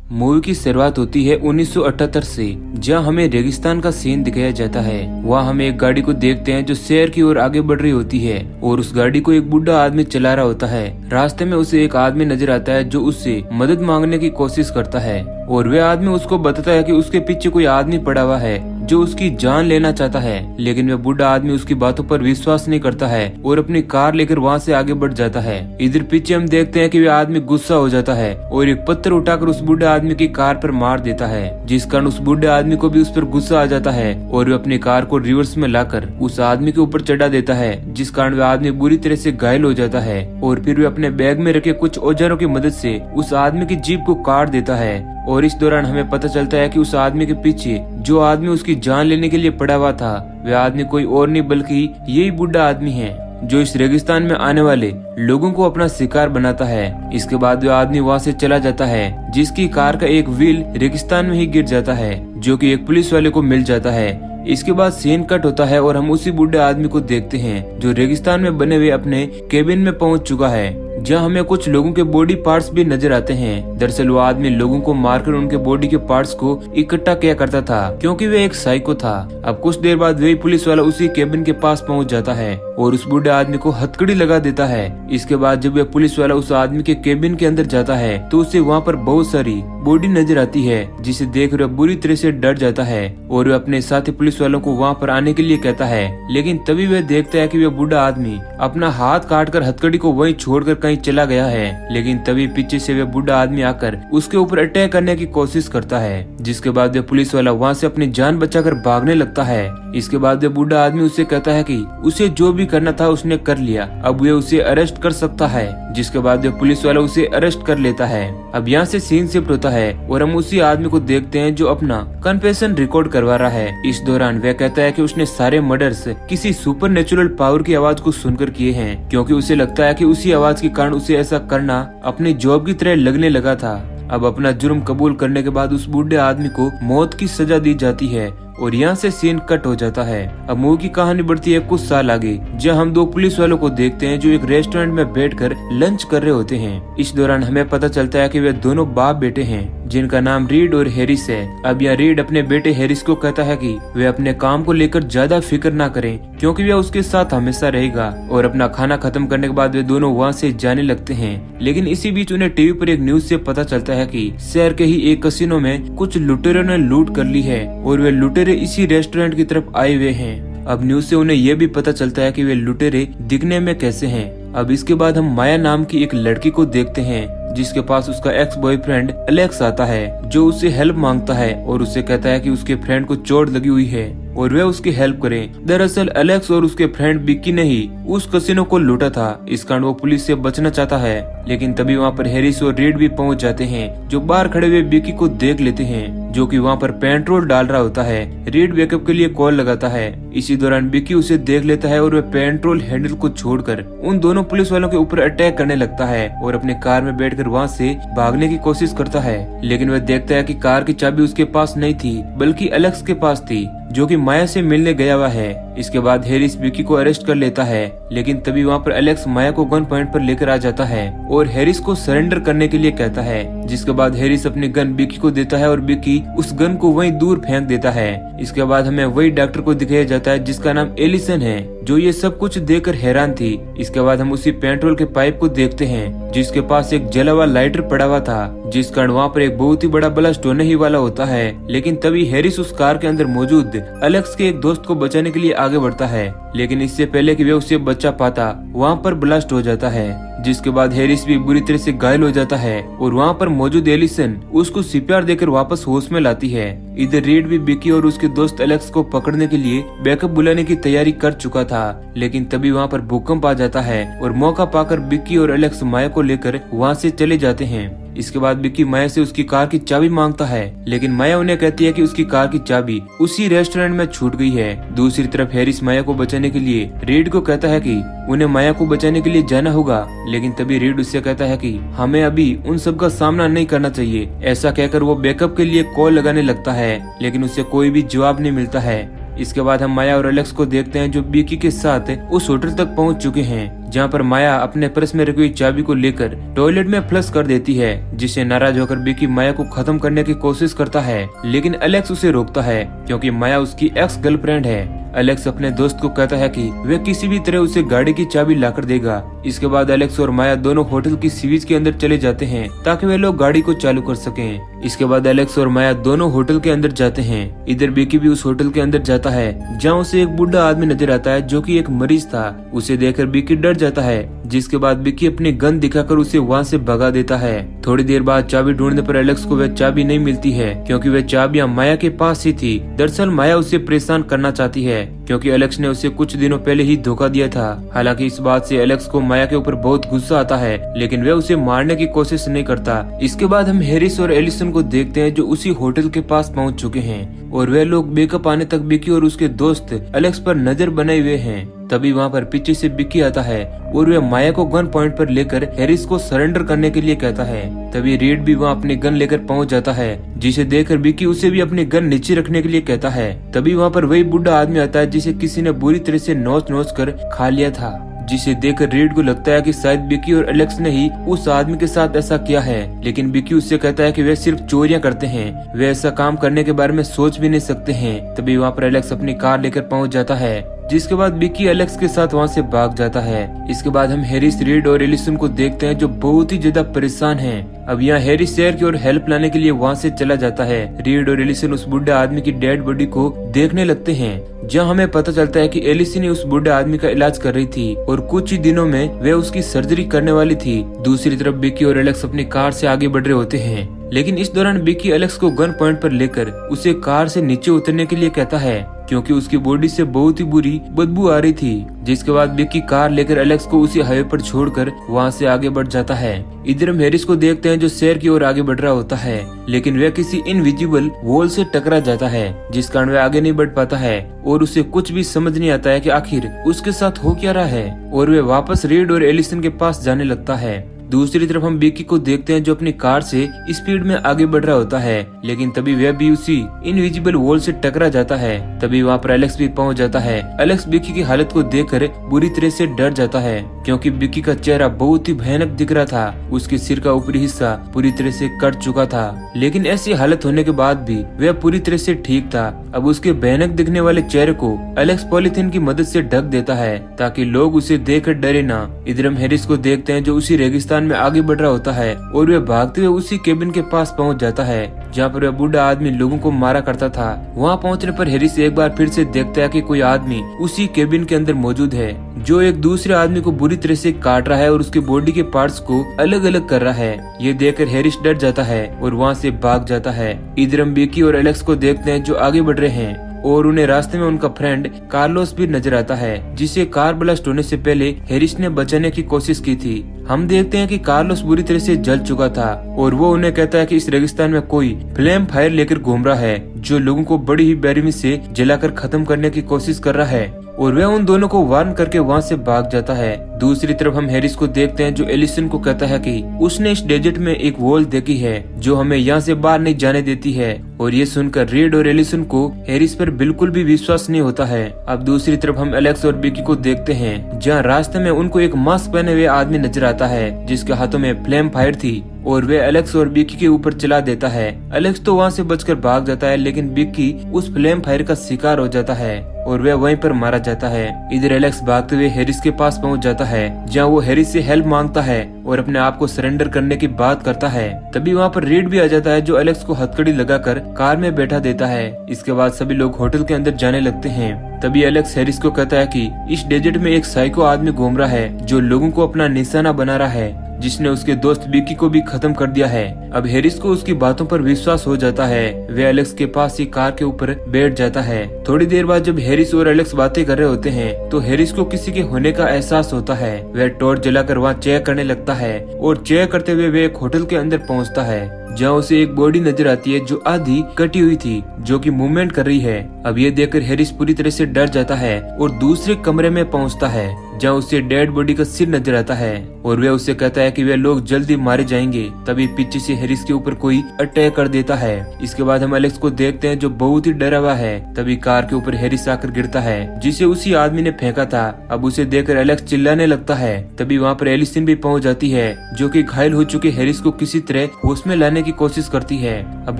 Movie की शुरुआत होती है 1978 से, जहां हमें रेगिस्तान का सीन दिखाया जाता है। वहां हम एक गाड़ी को देखते हैं जो शहर की ओर आगे बढ़ रही होती है और उस गाड़ी को एक बुढ़ा आदमी चला रहा होता है। रास्ते में उसे एक आदमी नजर आता है जो उससे मदद मांगने की कोशिश करता है और वह आदमी उसको बताता है कि उसके पीछे कोई आदमी पड़ा हुआ है जो उसकी जान लेना चाहता है, लेकिन वह बुढ़ा आदमी उसकी बातों पर विश्वास नहीं करता है और अपनी कार लेकर वहां से आगे बढ़ जाता है। इधर पीछे हम देखते हैं कि वह आदमी गुस्सा हो जाता है और एक पत्थर उठाकर उस बुढ़े आदमी की कार पर मार देता है, जिस कारण उस बुढ़े आदमी को भी उस पर गुस्सा आ जाता है और वह अपनी कार को रिवर्स में लाकर उस आदमी के ऊपर चढ़ा देता है, जिस कारण वह आदमी बुरी तरह से घायल हो जाता है और फिर वह अपने बैग में रखे कुछ औजारों की मदद से उस आदमी की जीभ को काट देता है। और इस दौरान हमें पता चलता है कि उस आदमी के पीछे जो आदमी उसकी जान लेने के लिए पड़ा हुआ था, वह आदमी कोई और नहीं बल्कि यही बुढ़ा आदमी है जो इस रेगिस्तान में आने वाले लोगों को अपना शिकार बनाता है। इसके बाद वह आदमी वहां से चला जाता है, जिसकी कार का एक व्हील रेगिस्तान में ही गिर जाता है, जो कि एक पुलिस वाले को मिल जाता है। इसके बाद सीन कट होता है और हम उसी बूढ़े आदमी को देखते हैं जो रेगिस्तान में बने हुए अपने केबिन में पहुंच चुका है, जहां हमें कुछ लोगों के बॉडी पार्ट्स भी नजर आते हैं। दरअसल वो आदमी लोगों को मारकर उनके बॉडी के पार्ट्स को इकट्ठा किया करता था, क्योंकि वह एक साइको था। अब कुछ देर बाद वही पुलिस वाला उसी केबिन के पास पहुंच जाता है और उस बूढ़े आदमी को हथकड़ी लगा देता है। इसके बाद जब वह पुलिस वाला उस आदमी के केबिन के अंदर जाता है तो उसे वहाँ पर बहुत सारी बॉडी नजर आती है, जिसे देख वह बुरी तरह से डर जाता है और वह अपने साथी पुलिस वालों को वहाँ पर आने के लिए कहता है। लेकिन तभी वह देखता है कि वह बूढ़ा आदमी अपना हाथ काटकर हथकड़ी को वहीं छोड़कर कहीं चला गया है। लेकिन तभी पीछे से वह बूढ़ा आदमी आकर उसके ऊपर अटैक करने की कोशिश करता है, जिसके बाद वह पुलिस वाला वहाँ से अपनी जान बचाकर भागने लगता है। इसके बाद वह बूढ़ा आदमी उसे कहता है कि उसे जो भी करना था उसने कर लिया, अब वह उसे अरेस्ट कर सकता है, जिसके बाद वह पुलिस वाला उसे अरेस्ट कर लेता है। अब यहाँ से सीन शिफ्ट होता है और हम उसी आदमी को देखते हैं जो अपना कन्फेशन रिकॉर्ड करवा रहा है। इस दौरान वह कहता है कि उसने सारे मर्डर्स किसी सुपरनेचुरल पावर की आवाज को सुनकर किए हैं, क्योंकि उसे लगता है कि उसी आवाज के कारण उसे ऐसा करना अपनी जॉब की तरह लगने लगा था। अब अपना जुर्म कबूल करने के बाद उस बूढ़े आदमी को मौत की सजा दी जाती है और यहाँ से सीन कट हो जाता है। अब मूवी की कहानी बढ़ती है कुछ साल आगे, जहाँ हम दो पुलिस वालों को देखते हैं जो एक रेस्टोरेंट में बैठकर लंच कर रहे होते हैं। इस दौरान हमें पता चलता है कि वे दोनों बाप बेटे हैं जिनका नाम रीड और हैरिस है। अब यह रीड अपने बेटे हैरिस को कहता है कि वे अपने काम को लेकर ज्यादा फिक्र ना करें, क्योंकि वह उसके साथ हमेशा रहेगा। और अपना खाना खत्म करने के बाद वे दोनों वहाँ से जाने लगते हैं। लेकिन इसी बीच उन्हें टीवी पर एक न्यूज से पता चलता है कि शहर के ही एक कसिनो में कुछ लुटेरों ने लूट कर ली है और वे लुटेरे इसी रेस्टोरेंट की तरफ आए हुए हैं। अब न्यूज से उन्हें यह भी पता चलता है कि वे लुटेरे दिखने में कैसे हैं। अब इसके बाद हम माया नाम की एक लड़की को देखते हैं जिसके पास उसका एक्स बॉयफ्रेंड एलेक्स आता है, जो उससे हेल्प मांगता है और उससे कहता है कि उसके फ्रेंड को चोट लगी हुई है और वे उसकी हेल्प करें। दरअसल एलेक्स और उसके फ्रेंड बिक्की ने ही उस कसिनो को लूटा था, इस कारण वो पुलिस से बचना चाहता है। लेकिन तभी वहाँ पर हैरिस और रीड भी पहुँच जाते हैं, जो बाहर खड़े हुए बिक्की को देख लेते हैं, जो कि वहाँ पर पेट्रोल डाल रहा होता है। रीड बैकअप के लिए कॉल लगाता है। इसी दौरान बिक्की उसे देख लेता है और वह पेट्रोल हैंडल को छोड़कर उन दोनों पुलिस वालों के ऊपर अटैक करने लगता है और अपने कार में बैठकर वहाँ से भागने की कोशिश करता है। लेकिन वह देखता है कि कार की चाबी उसके पास नहीं थी बल्कि एलेक्स के पास थी, जो कि माया से मिलने गया हुआ है। इसके बाद हैरिस बिक्की को अरेस्ट कर लेता है, लेकिन तभी वहाँ पर एलेक्स माया को गन पॉइंट पर लेकर आ जाता है और हैरिस को सरेंडर करने के लिए कहता है। जिसके बाद हैरिस अपनी गन बिक्की को देता है और बिक्की उस गन को वहीं दूर फेंक देता है। इसके बाद हमें वही डॉक्टर को दिखाया जाता है जिसका नाम एलिसन है, जो ये सब कुछ देखकर हैरान थी। इसके बाद हम उसी पेट्रोल के पाइप को देखते हैं जिसके पास एक जला हुआ लाइटर पड़ा हुआ था, जिस कारण वहाँ पर एक बहुत ही बड़ा ब्लास्ट होने ही वाला होता है। लेकिन तभी हैरिस उस कार के अंदर मौजूद एलेक्स के एक दोस्त को बचाने के लिए आगे बढ़ता है, लेकिन इससे पहले कि वे उसे बचा पाता वहाँ पर ब्लास्ट हो जाता है, जिसके बाद हैरिस भी बुरी तरह से घायल हो जाता है और वहाँ पर मौजूद एलिसन उसको सीपीआर देकर वापस होश में लाती है। इधर रीड भी बिक्की और उसके दोस्त एलेक्स को पकड़ने के लिए बैकअप बुलाने की तैयारी कर चुका था, लेकिन तभी वहाँ पर भूकंप आ जाता है और मौका पाकर बिक्की और एलेक्स माया को लेकर वहाँ से चले जाते हैं। इसके बाद बिक्की माया से उसकी कार की चाबी मांगता है, लेकिन माया उन्हें कहती है कि उसकी कार की चाबी उसी रेस्टोरेंट में छूट गई है। दूसरी तरफ हैरिस माया को बचाने के लिए रीड को कहता है कि उन्हें माया को बचाने के लिए जाना होगा, लेकिन तभी रीड उससे कहता है कि हमें अभी उन सब का सामना नहीं करना चाहिए। ऐसा कहकर वो बैकअप के लिए कॉल लगाने लगता है, लेकिन उससे कोई भी जवाब नहीं मिलता है। इसके बाद हम माया और एलेक्स को देखते हैं जो बिकी के साथ उस होटल तक पहुंच चुके हैं, जहां पर माया अपने पर्स में रखी हुई चाबी को लेकर टॉयलेट में फ्लश कर देती है, जिससे नाराज होकर बिकी माया को खत्म करने की कोशिश करता है, लेकिन एलेक्स उसे रोकता है क्योंकि माया उसकी एक्स गर्लफ्रेंड है। एलेक्स अपने दोस्त को कहता है कि वह किसी भी तरह उसे गाड़ी की चाबी लाकर देगा। इसके बाद एलेक्स और माया दोनों होटल की सीवीज के अंदर चले जाते हैं ताकि वे लोग गाड़ी को चालू कर सकें। इसके बाद एलेक्स और माया दोनों होटल के अंदर जाते हैं। इधर बिकी भी उस होटल के अंदर जाता है, जहाँ उसे एक बूढ़ा आदमी नजर आता है जो कि एक मरीज था। उसे देखकर बिकी डर जाता है, जिसके बाद बिकी अपनी गन दिखाकर उसे वहाँ से भगा देता है। थोड़ी देर बाद चाबी ढूंढने पर एलेक्स को वह चाबी नहीं मिलती है, क्योंकि वह चाबियां माया के पास ही थी। दरअसल माया उसे परेशान करना चाहती है, क्योंकि एलेक्स ने उसे कुछ दिनों पहले ही धोखा दिया था। हालांकि इस बात से एलेक्स को माया के ऊपर बहुत गुस्सा आता है, लेकिन वह उसे मारने की कोशिश नहीं करता। इसके बाद हम हैरिस और एलिसन को देखते हैं जो उसी होटल के पास पहुंच चुके हैं, और वे लोग बेकअप आने तक बिकी और उसके दोस्त एलेक्स पर नजर बनाए हुए हैं। तभी वहाँ पर पीछे से बिकी आता है और वह माया को गन पॉइंट पर लेकर हैरिस को सरेंडर करने के लिए कहता है। तभी रीड भी वहाँ अपनी गन लेकर पहुँच जाता है, जिसे देखकर बिकी उसे भी अपनी गन नीचे रखने के लिए कहता है। तभी वहाँ पर वही बुढ़ा आदमी आता है जिसे किसी ने बुरी तरह से नोच नोच कर खा लिया था, जिसे देखकर रीड को लगता है कि शायद बिकी और एलेक्स ने ही उस आदमी के साथ ऐसा किया है। लेकिन बिकी उससे कहता है कि वे सिर्फ चोरियां करते हैं, वे ऐसा काम करने के बारे में सोच भी नहीं सकते हैं। तभी वहाँ पर एलेक्स अपनी कार लेकर पहुँच जाता है, जिसके बाद बिकी एलेक्स के साथ वहाँ से भाग जाता है। इसके बाद हम हैरिस, रीड और एलिसन को देखते हैं जो बहुत ही ज्यादा परेशान हैं। अब यहाँ हैरिस शहर की ओर हेल्प लाने के लिए वहाँ से चला जाता है। रीड और एलिसन उस बुढ़े आदमी की डेड बॉडी को देखने लगते हैं, जहाँ हमें पता चलता है कि एलिसन ही उस बुढ़े आदमी का इलाज कर रही थी और कुछ ही दिनों में वे उसकी सर्जरी करने वाली थी। दूसरी तरफ बिकी और एलेक्स अपनी कार से आगे बढ़ रहे होते हैं, लेकिन इस दौरान बिकी एलेक्स को गन पॉइंट पर लेकर उसे कार से नीचे उतरने के लिए कहता है, क्योंकि उसकी बॉडी से बहुत ही बुरी बदबू आ रही थी। जिसके बाद बिकी कार लेकर एलेक्स को उसी हाईवे पर छोड़कर वहाँ से आगे बढ़ जाता है। इधर हम हैरिस को देखते हैं जो शहर की ओर आगे बढ़ रहा होता है, लेकिन वह किसी इनविजिबल वॉल से टकरा जाता है, जिस कारण वह आगे नहीं बढ़ पाता है और उसे कुछ भी समझ नहीं आता है कि आखिर उसके साथ हो क्या रहा है, और वह वापस रीड और एलिसन के पास जाने लगता है। दूसरी तरफ हम बिकी को देखते हैं जो अपनी कार से स्पीड में आगे बढ़ रहा होता है, लेकिन तभी वह भी उसी इनविजिबल वॉल से टकरा जाता है। तभी वहाँ पर एलेक्स भी पहुँच जाता है। एलेक्स बिकी की हालत को देखकर बुरी तरह से डर जाता है, क्योंकि बिकी का चेहरा बहुत ही भयानक दिख रहा था। उसके सिर का ऊपरी हिस्सा पूरी तरह से कट चुका था, लेकिन ऐसी हालत होने के बाद भी वह पूरी तरह से ठीक था। अब उसके भयानक दिखने वाले चेहरे को एलेक्स पॉलीथीन की मदद से ढक देता है, ताकि लोग उसे देखकर डरे ना। इधर हम हैरिस को देखते हैं जो उसी रेगिस्तान में आगे बढ़ रहा होता है, और वह भागते हुए उसी केबिन के पास पहुंच जाता है जहां पर वह बूढ़ा आदमी लोगों को मारा करता था। वहां पहुंचने पर हैरिस एक बार फिर से देखता है कि कोई आदमी उसी केबिन के अंदर मौजूद है, जो एक दूसरे आदमी को बुरी तरह से काट रहा है और उसके बॉडी के पार्ट्स को अलग अलग कर रहा है। ये देखकर हैरिस डर जाता है और वहाँ से भाग जाता है। इधर हम बिकी और एलेक्स को देखते हैं जो आगे बढ़ रहे हैं, और उन्हें रास्ते में उनका फ्रेंड कार्लोस भी नजर आता है, जिसे कार ब्लास्ट होने से पहले हैरिस ने बचाने की कोशिश की थी। हम देखते हैं कि कार्लोस बुरी तरह से जल चुका था, और वो उन्हें कहता है कि इस रेगिस्तान में कोई फ्लेम फायर लेकर घूम रहा है, जो लोगों को बड़ी ही बेरहमी से जलाकर खत्म करने की कोशिश कर रहा है, और वह उन दोनों को वार्न करके वहाँ से भाग जाता है। दूसरी तरफ हम हैरिस को देखते हैं जो एलिसन को कहता है कि उसने इस डेजर्ट में एक वॉल देखी है जो हमें यहाँ से बाहर नहीं जाने देती है, और ये सुनकर रीड और एलिसन को हैरिस पर बिल्कुल भी विश्वास नहीं होता है। अब दूसरी तरफ हम एलेक्स और बिकी को देखते हैं, जहाँ रास्ते में उनको एक मास्क पहने हुए आदमी नजर आता है, जिसके हाथों में फ्लेम फायर थी, और वे एलेक्स और बिकी के ऊपर चला देता है। एलेक्स तो वहाँ से बचकर भाग जाता है, लेकिन बिकी उस फ्लेम फायर का शिकार हो जाता है और वह वहीं पर मारा जाता है। इधर एलेक्स भागते हुए हैरिस के पास पहुंच जाता है, जहां वो हैरिस से हेल्प मांगता है और अपने आप को सरेंडर करने की बात करता है। तभी वहां पर रीड भी आ जाता है, जो एलेक्स को हथकड़ी लगाकर कार में बैठा देता है। इसके बाद सभी लोग होटल के अंदर जाने लगते हैं। तभी एलेक्स हैरिस को कहता है कि इस डेजर्ट में एक साइको आदमी घूम रहा है, जो लोगों को अपना निशाना बना रहा है, जिसने उसके दोस्त बिकी को भी खत्म कर दिया है। अब हैरिस को उसकी बातों पर विश्वास हो जाता है। वे एलेक्स के पास ही कार के ऊपर बैठ जाता है। थोड़ी देर बाद जब हैरिस और एलेक्स बातें कर रहे होते हैं, तो हैरिस को किसी के होने का एहसास होता है। वह टॉर्च जलाकर वहाँ चेक करने लगता है, और चेक करते हुए वे एक होटल के अंदर पहुँचता है, जहाँ उसे एक बॉडी नजर आती है जो आधी कटी हुई थी, जो कि मूवमेंट कर रही है। अब ये देखकर हैरिस पूरी तरह से डर जाता है और दूसरे कमरे में पहुँचता है, जहाँ उसे डेड बॉडी का सिर नजर आता है और वह उससे कहता है कि वे लोग जल्दी मारे जाएंगे। तभी पीछे से हैरिस के ऊपर कोई अटैक कर देता है। इसके बाद हम एलेक्स को देखते हैं जो बहुत ही डरा हुआ है। तभी कार के ऊपर हैरिस आकर गिरता है जिसे उसी आदमी ने फेंका था। अब उसे देखकर एलेक्स चिल्लाने लगता है। तभी वहाँ पर एलिसन भी पहुँच जाती है जो कि घायल हो चुके हैरिस को किसी तरह होश में लाने की कोशिश करती है। अब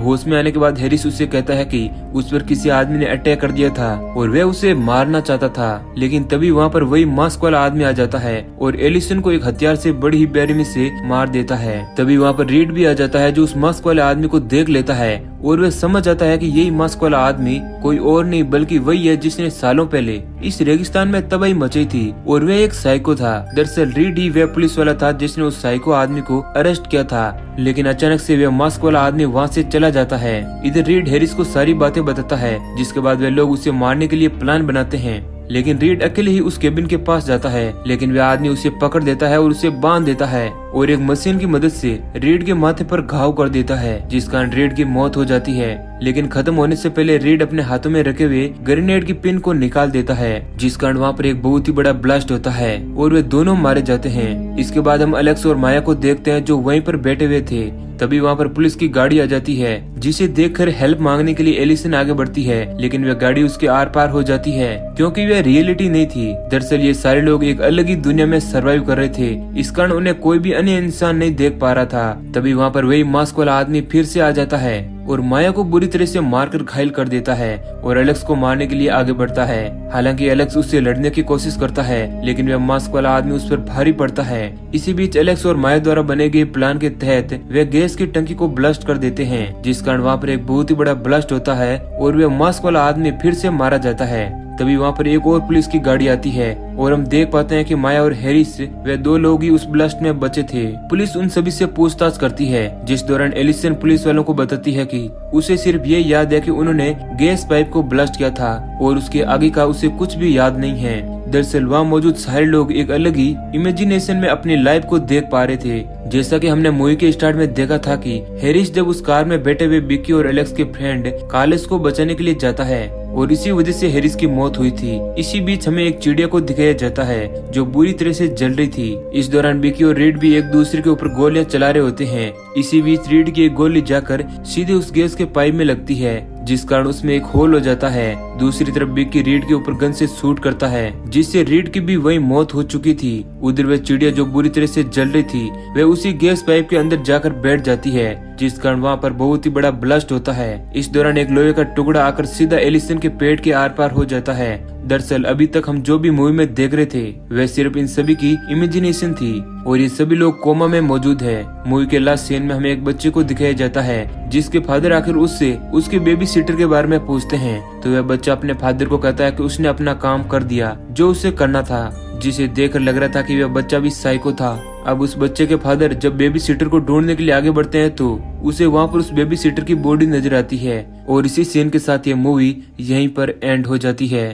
होश में आने के बाद हैरिस उससे कहता है कि उस पर किसी आदमी ने अटैक कर दिया था और वह उसे मारना चाहता था। लेकिन तभी वहाँ पर वही मास्क वाला आदमी आ जाता है और एलिसन को एक हथियार से बड़ी ही बेरहमी से मार देता है। तभी वहाँ पर रीड भी आ जाता है जो उस मास्क वाले आदमी को देख लेता है और वह समझ जाता है कि यही मास्क वाला आदमी कोई और नहीं बल्कि वही है जिसने सालों पहले इस रेगिस्तान में तबाही मचाई थी और वह एक साइको था। दरअसल रीड ही वह पुलिस वाला था जिसने उस साइको आदमी को अरेस्ट किया था। लेकिन अचानक से वह मास्क वाला आदमी वहाँ से चला जाता है। इधर रीड हैरिस को सारी बातें बताता है जिसके बाद वे लोग उसे मारने के लिए प्लान बनाते हैं। लेकिन रीड अकेले ही उस केबिन के पास जाता है लेकिन वह आदमी उसे पकड़ देता है और उसे बांध देता है और एक मशीन की मदद से रीड के माथे पर घाव कर देता है जिस कारण रीड की मौत हो जाती है। लेकिन खत्म होने से पहले रीड अपने हाथों में रखे हुए ग्रेनेड की पिन को निकाल देता है जिस कारण वहाँ पर एक बहुत ही बड़ा ब्लास्ट होता है और वे दोनों मारे जाते हैं। इसके बाद हम एलेक्स और माया को देखते हैं जो वहीं पर बैठे हुए थे। तभी वहाँ पर पुलिस की गाड़ी आ जाती है जिसे देखकर हेल्प मांगने के लिए एलिसन आगे बढ़ती है लेकिन वह गाड़ी उसके आर पार हो जाती है क्योंकि वह रियलिटी नहीं थी। दरअसल ये सारे लोग एक अलग ही दुनिया में सर्वाइव कर रहे थे, इस कारण उन्हें कोई भी अन्य इंसान नहीं देख पा रहा था। तभी वहाँ पर वही मास्क वाला आदमी फिर से आ जाता है और माया को बुरी तरह से मारकर घायल कर देता है और एलेक्स को मारने के लिए आगे बढ़ता है। हालांकि एलेक्स उससे लड़ने की कोशिश करता है लेकिन वह मास्क वाला आदमी उस पर भारी पड़ता है। इसी बीच एलेक्स और माया द्वारा बने गए प्लान के तहत वे गैस की टंकी को ब्लास्ट कर देते हैं जिस कारण वहाँ पर एक बहुत ही बड़ा ब्लास्ट होता है और वह मास्क वाला आदमी फिर से मारा जाता है। तभी वहाँ पर एक और पुलिस की गाड़ी आती है और हम देख पाते हैं कि माया और हैरिस वे दो लोग ही उस ब्लास्ट में बचे थे। पुलिस उन सभी से पूछताछ करती है जिस दौरान एलिसन पुलिस वालों को बताती है कि उसे सिर्फ ये याद है कि उन्होंने गैस पाइप को ब्लास्ट किया था और उसके आगे का उसे कुछ भी याद नहीं है। दरअसल वहाँ मौजूद सारे लोग एक अलग ही इमेजिनेशन में अपनी लाइफ को देख पा रहे थे। जैसा कि हमने मूवी के स्टार्ट में देखा था कि हैरिस जब उस कार में बैठे हुए बिक्की और एलेक्स के फ्रेंड कार्लोस को बचाने के लिए जाता है और इसी वजह से हैरिस की मौत हुई थी। इसी बीच हमें एक चिड़िया को दिखाया जाता है जो बुरी तरह से जल रही थी। इस दौरान बिक्की और रीड भी एक दूसरे के ऊपर गोलियां चला रहे होते हैं। इसी बीच रीड की एक गोली जाकर सीधे उस गैस के पाइप में लगती है जिस कारण उसमें एक होल हो जाता है। दूसरी तरफ बिक्की रीड के ऊपर गन से शूट करता है जिससे रीड की भी वही मौत हो चुकी थी। उधर वह चिड़िया जो बुरी तरह से जल रही थी वह उसी गैस पाइप के अंदर जाकर बैठ जाती है जिस कारण वहाँ पर बहुत ही बड़ा ब्लास्ट होता है। इस दौरान एक लोहे का टुकड़ा आकर सीधा एलिसन के पेट के आर पार हो जाता है। दरअसल अभी तक हम जो भी मूवी में देख रहे थे वह सिर्फ इन सभी की इमेजिनेशन थी और ये सभी लोग कोमा में मौजूद है। मूवी के लास्ट सीन में हमें एक बच्चे को दिखाया जाता है जिसके फादर आखिर उससे उसके बेबी सिटर के बारे में पूछते हैं तो वह बच्चा अपने फादर को कहता है कि उसने अपना काम कर दिया जो उसे करना था, जिसे देखकर लग रहा था कि वह बच्चा भी साइको था। अब उस बच्चे के फादर जब बेबी सिटर को ढूंढने के लिए आगे बढ़ते हैं तो उसे वहाँ पर उस बेबी सिटर की बॉडी नजर आती है और इसी सीन के साथ ये मूवी यहीं पर एंड हो जाती है।